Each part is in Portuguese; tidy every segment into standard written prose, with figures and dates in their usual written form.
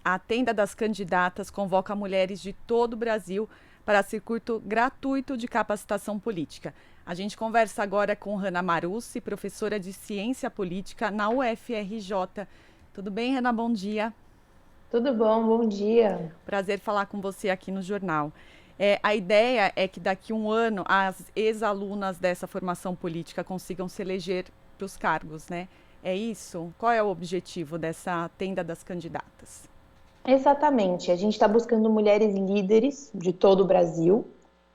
a Tenda das Candidatas convoca mulheres de todo o Brasil para circuito gratuito de capacitação política. A gente conversa agora com Hanna Marussi, professora de Ciência Política na UFRJ. Tudo bem, Hanna? Bom dia. Tudo bom, bom dia. Prazer falar com você aqui no jornal. A ideia é que daqui a um ano as ex-alunas dessa formação política consigam se eleger para os cargos, né? É isso? Qual é o objetivo dessa Tenda das Candidatas? Exatamente, a gente está buscando mulheres líderes de todo o Brasil.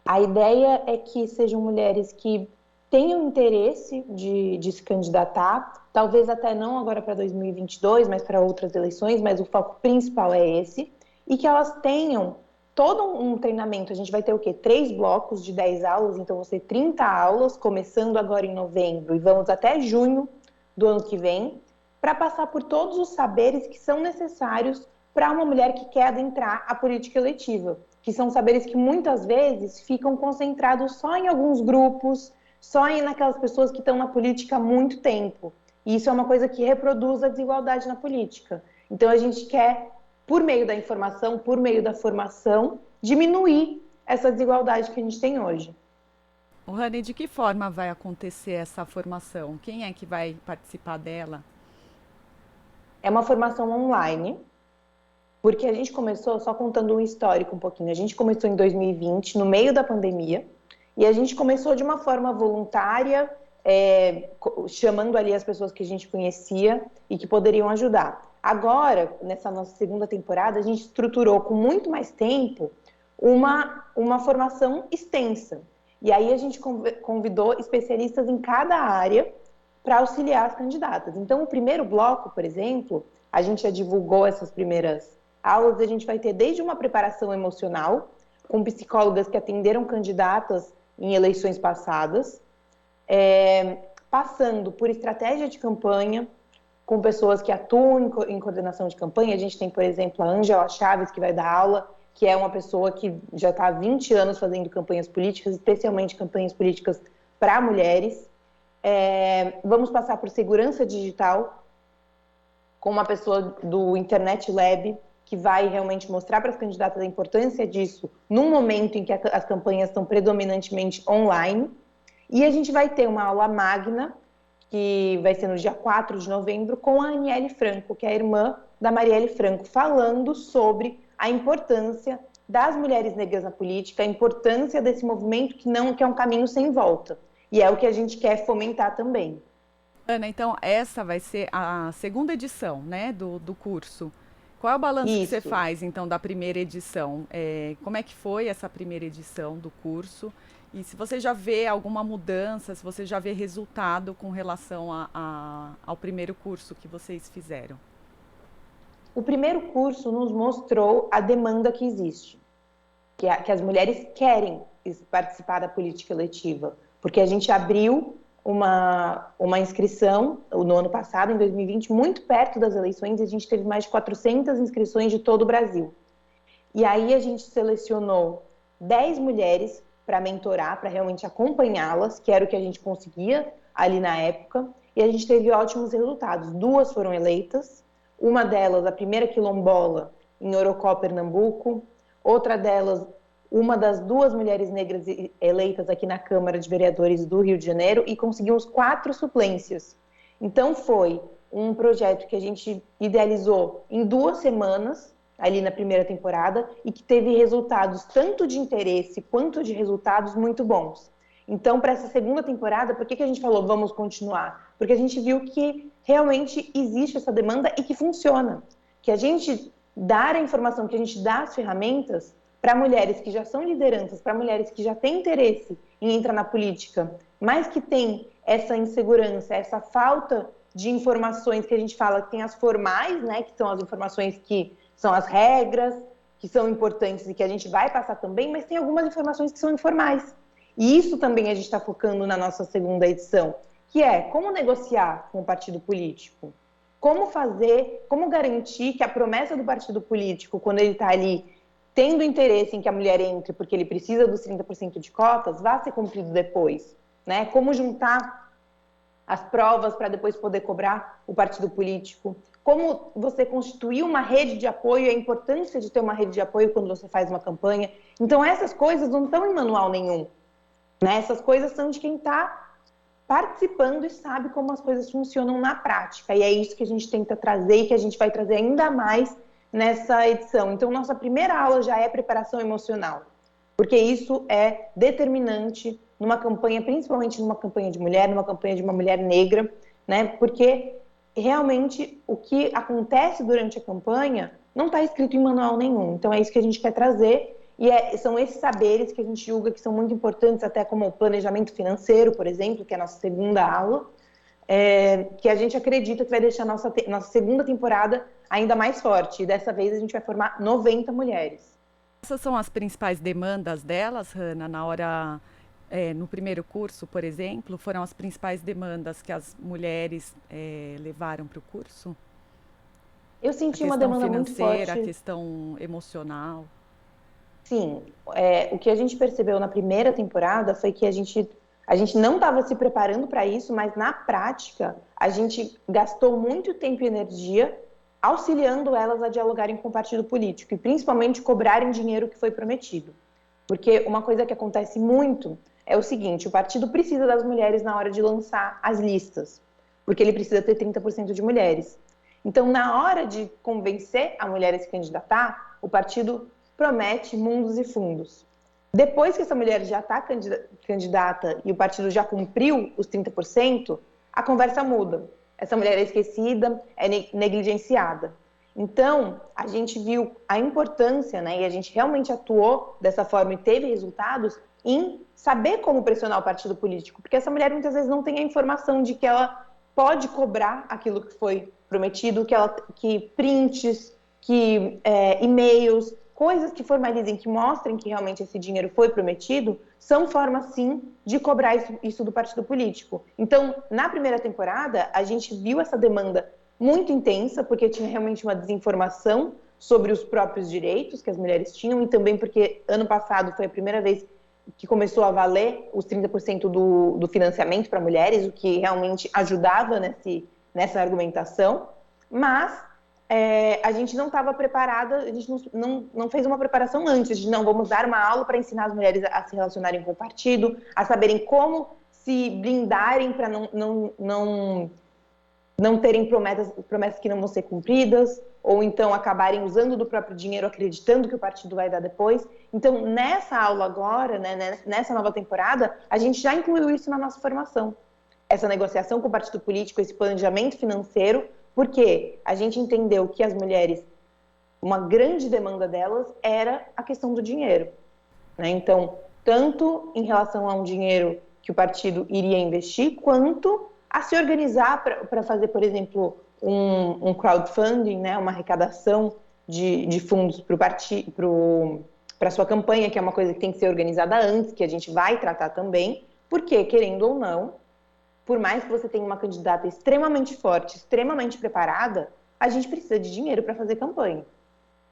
A ideia é que sejam mulheres que tenham interesse de se candidatar, talvez até não agora para 2022, mas para outras eleições, mas o foco principal é esse, e que elas tenham todo um treinamento. A gente vai ter o quê? 3 blocos de 10 aulas, então vão ser 30 aulas, começando agora em novembro, e vamos até junho do ano que vem, para passar por todos os saberes que são necessários para uma mulher que quer adentrar a política eletiva, que são saberes que muitas vezes ficam concentrados só em alguns grupos, só naquelas pessoas que estão na política há muito tempo. E isso é uma coisa que reproduz a desigualdade na política. Então a gente quer, por meio da informação, por meio da formação, diminuir essa desigualdade que a gente tem hoje. Hanna, de que forma vai acontecer essa formação? Quem é que vai participar dela? É uma formação online, porque a gente começou, só contando um histórico um pouquinho, a gente começou em 2020, no meio da pandemia, e a gente começou de uma forma voluntária, chamando ali as pessoas que a gente conhecia e que poderiam ajudar. Agora, nessa nossa segunda temporada, a gente estruturou com muito mais tempo uma formação extensa. E aí a gente convidou especialistas em cada área para auxiliar as candidatas. Então, o primeiro bloco, por exemplo, a gente já divulgou essas primeiras aulas, a gente vai ter desde uma preparação emocional, com psicólogas que atenderam candidatas em eleições passadas, passando por estratégia de campanha, com pessoas que atuam em coordenação de campanha. A gente tem, por exemplo, a Ângela Chaves, que vai dar aula, que é uma pessoa que já está há 20 anos fazendo campanhas políticas, especialmente campanhas políticas para mulheres. Vamos passar por segurança digital, com uma pessoa do Internet Lab, que vai realmente mostrar para as candidatas a importância disso num momento em que as campanhas estão predominantemente online. E a gente vai ter uma aula magna, que vai ser no dia 4 de novembro, com a Aniele Franco, que é a irmã da Marielle Franco, falando sobre a importância das mulheres negras na política, a importância desse movimento que é um caminho sem volta. E é o que a gente quer fomentar também. Ana, então essa vai ser a segunda edição, né, do curso. Qual é o balanço que você Isso. faz, então, da primeira edição? Como é que foi essa primeira edição do curso? E se você já vê alguma mudança, se você já vê resultado com relação ao primeiro curso que vocês fizeram? O primeiro curso nos mostrou a demanda que existe, que as mulheres querem participar da política eletiva, porque a gente abriu uma inscrição no ano passado, em 2020, muito perto das eleições, e a gente teve mais de 400 inscrições de todo o Brasil. E aí a gente selecionou 10 mulheres para mentorar, para realmente acompanhá-las, que era o que a gente conseguia ali na época, e a gente teve ótimos resultados. 2 foram eleitas, uma delas, a primeira quilombola, em Orocó, Pernambuco, outra delas, uma das 2 mulheres negras eleitas aqui na Câmara de Vereadores do Rio de Janeiro, e conseguimos 4 suplências. Então foi um projeto que a gente idealizou em 2 semanas, ali na primeira temporada, e que teve resultados tanto de interesse quanto de resultados muito bons. Então, para essa segunda temporada, por que a gente falou vamos continuar? Porque a gente viu que realmente existe essa demanda e que funciona. Que a gente dar a informação, que a gente dá as ferramentas para mulheres que já são lideranças, para mulheres que já têm interesse em entrar na política, mas que têm essa insegurança, essa falta de informações que a gente fala que tem as formais, né, que são as informações que são as regras, que são importantes e que a gente vai passar também, mas tem algumas informações que são informais. E isso também a gente está focando na nossa segunda edição, que é como negociar com o partido político, como fazer, como garantir que a promessa do partido político, quando ele está ali tendo interesse em que a mulher entre porque ele precisa dos 30% de cotas, vá ser cumprido depois, né? Como juntar as provas para depois poder cobrar o partido político, como você constituir uma rede de apoio, a importância de ter uma rede de apoio quando você faz uma campanha. Então, essas coisas não estão em manual nenhum, né? Essas coisas são de quem está participando e sabe como as coisas funcionam na prática. E é isso que a gente tenta trazer e que a gente vai trazer ainda mais nessa edição. Então, nossa primeira aula já é preparação emocional, porque isso é determinante numa campanha, principalmente numa campanha de mulher, numa campanha de uma mulher negra, né? Porque realmente o que acontece durante a campanha não está escrito em manual nenhum. Então é isso que a gente quer trazer e são esses saberes que a gente julga que são muito importantes, até como o planejamento financeiro, por exemplo, que é a nossa segunda aula, que a gente acredita que vai deixar nossa segunda temporada ainda mais forte. E dessa vez a gente vai formar 90 mulheres. Essas são as principais demandas delas, Hanna, na hora, no primeiro curso, por exemplo, foram as principais demandas que as mulheres levaram para o curso? Eu senti uma demanda muito forte. A questão financeira, a questão emocional. Sim, o que a gente percebeu na primeira temporada foi que a gente não estava se preparando para isso, mas na prática a gente gastou muito tempo e energia auxiliando elas a dialogarem com o partido político e principalmente cobrarem dinheiro que foi prometido. Porque uma coisa que acontece muito é o seguinte, o partido precisa das mulheres na hora de lançar as listas, porque ele precisa ter 30% de mulheres. Então, na hora de convencer a mulher a se candidatar, o partido promete mundos e fundos. Depois que essa mulher já está candidata e o partido já cumpriu os 30%, a conversa muda. Essa mulher é esquecida, é negligenciada. Então, a gente viu a importância, né, e a gente realmente atuou dessa forma e teve resultados em saber como pressionar o partido político, porque essa mulher muitas vezes não tem a informação de que ela pode cobrar aquilo que foi prometido, que prints, que e-mails, coisas que formalizem, que mostrem que realmente esse dinheiro foi prometido, são formas, sim, de cobrar isso do partido político. Então, na primeira temporada, a gente viu essa demanda muito intensa, porque tinha realmente uma desinformação sobre os próprios direitos que as mulheres tinham, e também porque ano passado foi a primeira vez que começou a valer os 30% do financiamento para mulheres, o que realmente ajudava nessa argumentação, mas a gente não estava preparada, a gente não fez uma preparação antes de vamos dar uma aula para ensinar as mulheres a se relacionarem com o partido, a saberem como se blindarem para não terem promessas que não vão ser cumpridas, ou então acabarem usando do próprio dinheiro, acreditando que o partido vai dar depois. Então, nessa aula agora, né, nessa nova temporada, a gente já incluiu isso na nossa formação. Essa negociação com o partido político, esse planejamento financeiro, porque a gente entendeu que as mulheres, uma grande demanda delas era a questão do dinheiro, né? Então, tanto em relação a um dinheiro que o partido iria investir, quanto a se organizar para fazer, por exemplo, um crowdfunding, né? Uma arrecadação de fundos para a sua campanha, que é uma coisa que tem que ser organizada antes, que a gente vai tratar também, porque, querendo ou não, por mais que você tenha uma candidata extremamente forte, extremamente preparada, a gente precisa de dinheiro para fazer campanha,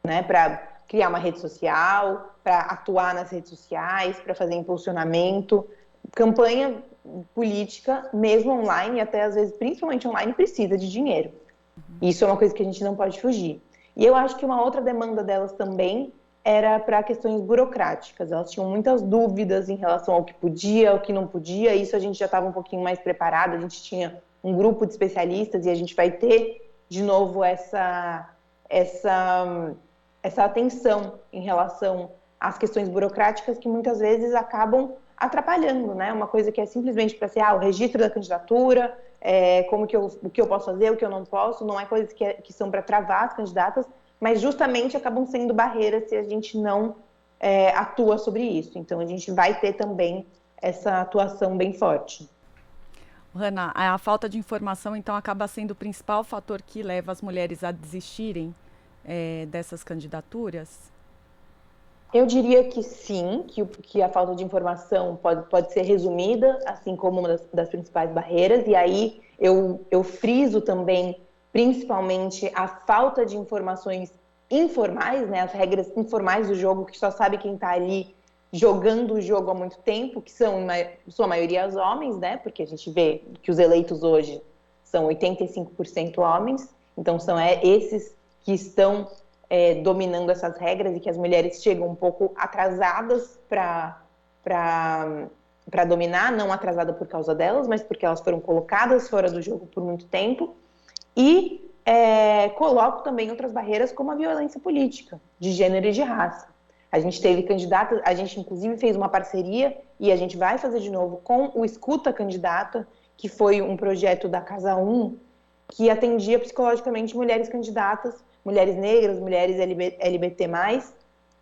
né? Para criar uma rede social, para atuar nas redes sociais, para fazer impulsionamento. Campanha política, mesmo online, até às vezes, principalmente online, precisa de dinheiro. Isso é uma coisa que a gente não pode fugir. E eu acho que uma outra demanda delas também era para questões burocráticas. Elas tinham muitas dúvidas em relação ao que podia, ao que não podia. Isso a gente já estava um pouquinho mais preparado. A gente tinha um grupo de especialistas e a gente vai ter, de novo, essa atenção em relação às questões burocráticas que muitas vezes acabam atrapalhando, né? Uma coisa que é simplesmente para ser o registro da candidatura, o que eu posso fazer, o que eu não posso, não é coisas que são para travar as candidatas, mas justamente acabam sendo barreiras se a gente não atua sobre isso. Então, a gente vai ter também essa atuação bem forte. Hanna, a falta de informação, então, acaba sendo o principal fator que leva as mulheres a desistirem dessas candidaturas? Eu diria que sim, que a falta de informação pode ser resumida, assim como uma das principais barreiras, e aí eu friso também, principalmente, a falta de informações informais, né, as regras informais do jogo, que só sabe quem está ali jogando o jogo há muito tempo, que são, em sua maioria, os homens, né, porque a gente vê que os eleitos hoje são 85% homens, Então, são esses que estão dominando essas regras e que as mulheres chegam um pouco atrasadas para dominar, não atrasada por causa delas, mas porque elas foram colocadas fora do jogo por muito tempo. E coloco também outras barreiras, como a violência política, de gênero e de raça. A gente teve candidatas, a gente inclusive fez uma parceria, e a gente vai fazer de novo, com o Escuta Candidata, que foi um projeto da Casa 1, que atendia psicologicamente mulheres candidatas, mulheres negras, mulheres LGBT+,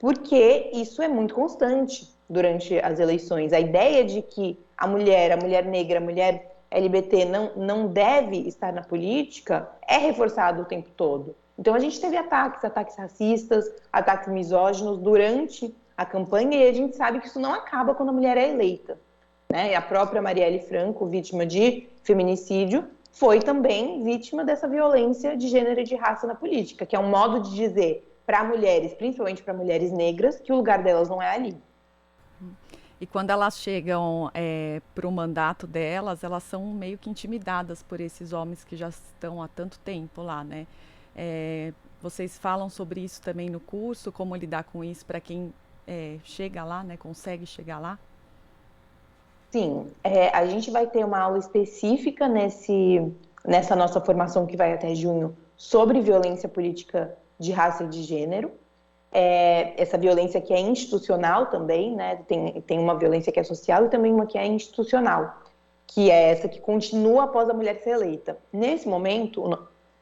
porque isso é muito constante durante as eleições. A ideia de que a mulher negra, a mulher LGBT não deve estar na política é reforçado o tempo todo. Então a gente teve ataques racistas, ataques misóginos durante a campanha, e a gente sabe que isso não acaba quando a mulher é eleita, né? E a própria Marielle Franco, vítima de feminicídio, foi também vítima dessa violência de gênero e de raça na política, que é um modo de dizer para mulheres, principalmente para mulheres negras, que o lugar delas não é ali. E quando elas chegam para o mandato delas, elas são meio que intimidadas por esses homens que já estão há tanto tempo lá, né? Vocês falam sobre isso também no curso, como lidar com isso para quem chega lá, né? Consegue chegar lá? Sim, a gente vai ter uma aula específica nessa nossa formação que vai até junho sobre violência política de raça e de gênero. Essa violência que é institucional também, né? Tem uma violência que é social e também uma que é institucional, que é essa que continua após a mulher ser eleita. Nesse momento,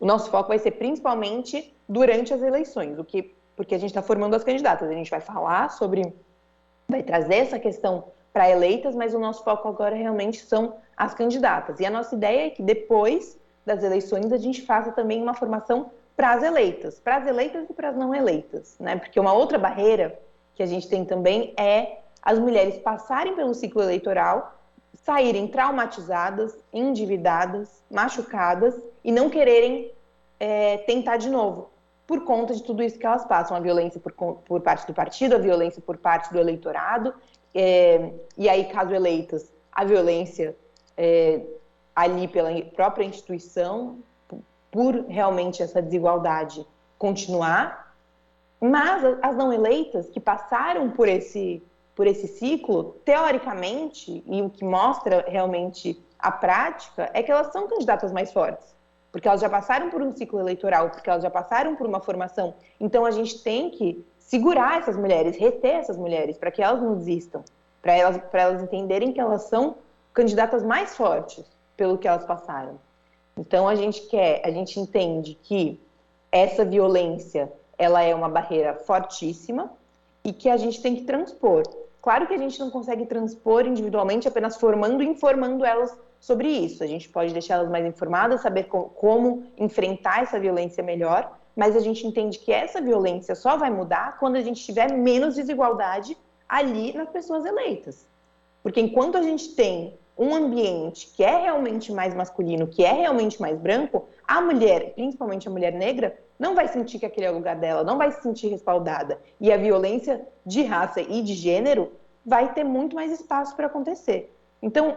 o nosso foco vai ser principalmente durante as eleições, porque a gente está formando as candidatas, a gente vai falar vai trazer essa questão para eleitas, mas o nosso foco agora realmente são as candidatas. E a nossa ideia é que depois das eleições a gente faça também uma formação para as eleitas e para as não eleitas, né? Porque uma outra barreira que a gente tem também é as mulheres passarem pelo ciclo eleitoral, saírem traumatizadas, endividadas, machucadas e não quererem tentar de novo, por conta de tudo isso que elas passam, a violência por parte do partido, a violência por parte do eleitorado, e aí, caso eleitas, a violência ali pela própria instituição, por realmente essa desigualdade continuar, mas as não eleitas que passaram por esse ciclo, teoricamente, e o que mostra realmente a prática, é que elas são candidatas mais fortes, porque elas já passaram por um ciclo eleitoral, porque elas já passaram por uma formação. Então a gente tem que segurar essas mulheres, reter essas mulheres, para que elas não desistam, para elas entenderem que elas são candidatas mais fortes pelo que elas passaram. Então a gente entende que essa violência, ela é uma barreira fortíssima e que a gente tem que transpor. Claro que a gente não consegue transpor individualmente apenas formando e informando elas sobre isso. A gente pode deixar elas mais informadas, saber como enfrentar essa violência melhor, mas a gente entende que essa violência só vai mudar quando a gente tiver menos desigualdade ali nas pessoas eleitas. Porque enquanto a gente tem um ambiente que é realmente mais masculino, que é realmente mais branco, a mulher, principalmente a mulher negra, não vai sentir que aquele é o lugar dela, não vai se sentir respaldada. E a violência de raça e de gênero vai ter muito mais espaço para acontecer. Então,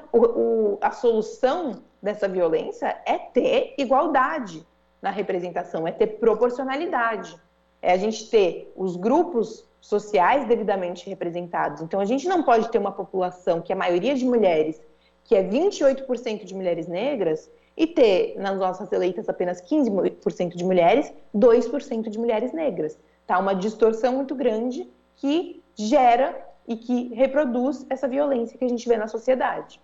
a solução dessa violência é ter igualdade na representação, é ter proporcionalidade. É a gente ter os grupos sociais devidamente representados. Então, a gente não pode ter uma população que é a maioria de mulheres, que é 28% de mulheres negras, e ter nas nossas eleitas apenas 15% de mulheres, 2% de mulheres negras. Tá? Uma distorção muito grande que gera e que reproduz essa violência que a gente vê na sociedade.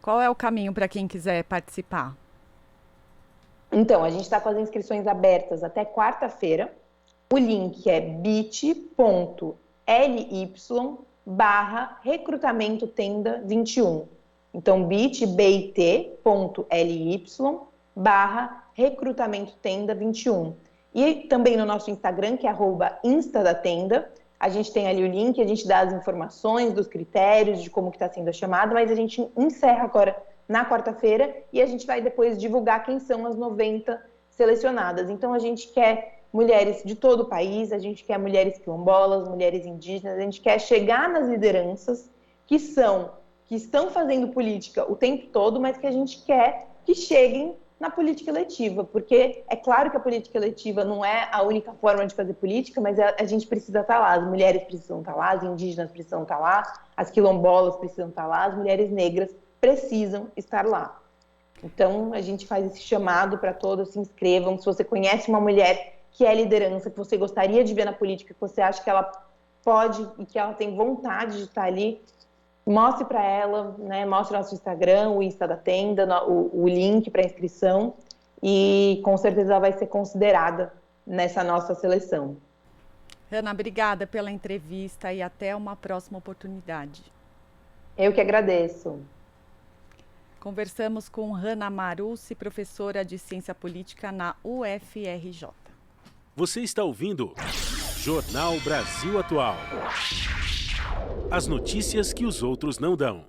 Qual é o caminho para quem quiser participar? Então, a gente está com as inscrições abertas até quarta-feira. O link é bit.ly/recrutamento-tenda21. Então, bit.ly/recrutamento-tenda21. E também no nosso Instagram, que é @instadatenda, a gente tem ali o link, a gente dá as informações dos critérios, de como que está sendo a chamada, mas a gente encerra agora na quarta-feira e a gente vai depois divulgar quem são as 90 selecionadas. Então, a gente quer mulheres de todo o país, a gente quer mulheres quilombolas, mulheres indígenas, a gente quer chegar nas lideranças que estão fazendo política o tempo todo, mas que a gente quer que cheguem na política eletiva, porque é claro que a política eletiva não é a única forma de fazer política, mas a gente precisa estar lá, as mulheres precisam estar lá, as indígenas precisam estar lá, as quilombolas precisam estar lá, as mulheres negras precisam estar lá. Então, a gente faz esse chamado para todos, se inscrevam. Se você conhece uma mulher que é liderança, que você gostaria de ver na política, que você acha que ela pode e que ela tem vontade de estar ali, mostre para ela, né? Mostre nosso Instagram, o Insta da Tenda, o link para inscrição, e com certeza ela vai ser considerada nessa nossa seleção. Hanna, obrigada pela entrevista e até uma próxima oportunidade. Eu que agradeço. Conversamos com Hanna Marussi, professora de Ciência Política na UFRJ. Você está ouvindo Jornal Brasil Atual. As notícias que os outros não dão.